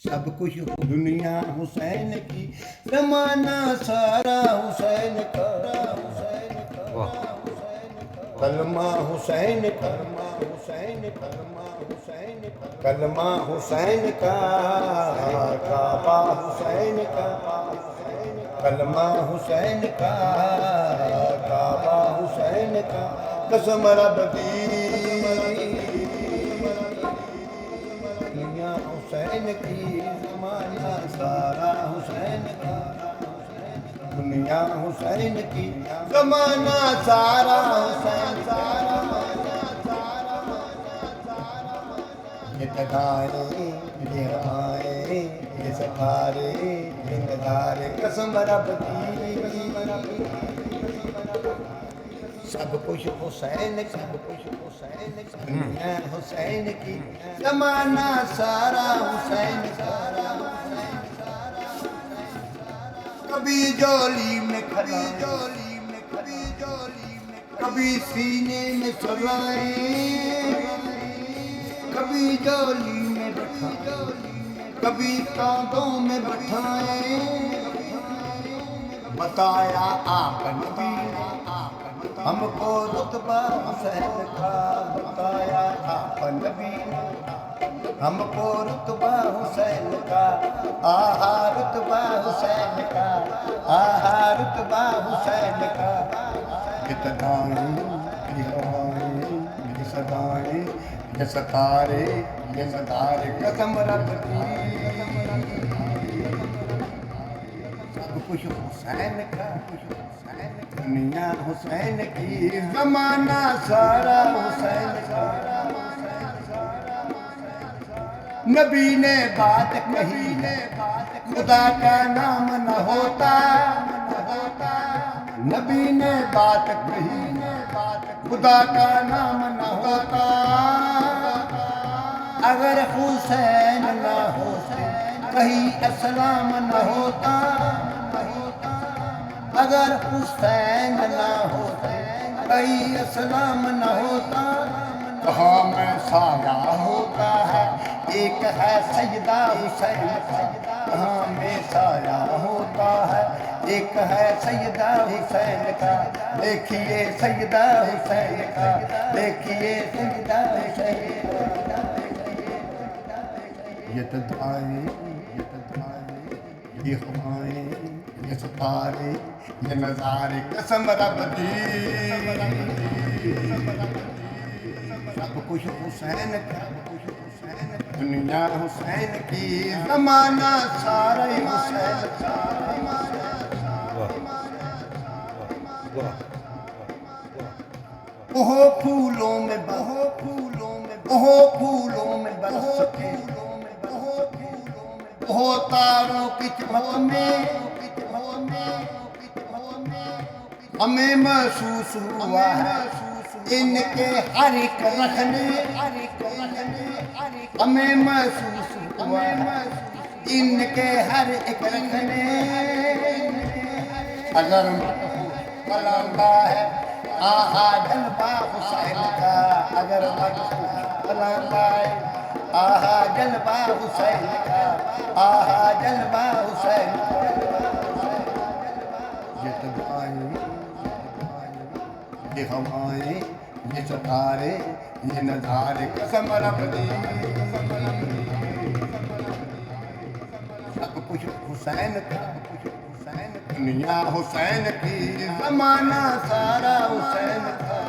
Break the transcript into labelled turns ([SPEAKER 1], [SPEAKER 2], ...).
[SPEAKER 1] سب کچھ دنیا حسین کی زمانہ سارا حسین کا کلمہ حسین کلمہ حسین کلمہ حسین کلمہ حسین کا کعبہ حسین کا کلمہ حسین کا کعبہ حسین کا قسم رب دی دنیا حسین کی زمانہ سارا حسین کا دنیا حسین کی زمانہ سارا حسین یہ تگائے یہ رائے یہ ستارے یہ ندارے قسم رب کی سب کچھ حسین سب کچھ حسین دنیا حسین کی زمانہ سارا حسین سارا کبھی جولی میں کھڑا کبھی سینے میں سلائیں کبھی جولی میں بٹھائیں کبھی کاندھوں میں بٹھائیں بتایا آپ نبی ہم کو رتبہ حسین کا بتایا آپ نبی ہم کو رتبہ حسین کا آہا رتبہ حسین کا آہا رتبہ حسین کا یہ تدائیں یہ روائیں یہ صدائیں یہ ستارے یہ ندارے قسم رب کی سب کچھ حسین کا دنیا حسین کی زمانہ سارا حسین کا نبی نے بات کہی خدا کا نام نہ ہوتا نبی نے بات کہی خدا کا نام نہ ہوتا اگر حسین نہ ہوتے کہیں اسلام نہ ہوتا اگر حسین نہ ہوتے کہیں اسلام نہ ہوتا کہاں میں سایہ ہوتا ہے ایک ہے سجدہ حسین کا کہاں میں سایہ ہوتا ہے ایک ہے سجدہ حسین کا دیکھیے سجدہ حسین کا دیکھیے سجدہ حسین کا یہ تدعائیں یہ ہوائیں یہ ستارے یہ نظارے قسم رب دی سب کچھ حسین کا دنیا حسین کی زمانہ سارا حسین کا وہ پھولوں میں بہو پھولوں میں برس کے وہ تاروں کی چمک میں ہمیں محسوس ہوا ہے ان کے ہر ایک رکھنے ہمیں محسوس ہوا ہے ان کے ہر ایک رکھنے اگر کلندہ ہے آہا جلوہ حسین کا اگر کلندہ ہے آہا جلوہ حسین کا آہا جلوہ حسین کا یہ تدعائیں یہ ہوائیں یہ ستارے یہ نظارے قسم رب دی سب کچھ حسین کا دنیا حسین کی زمانہ سارا حسین کا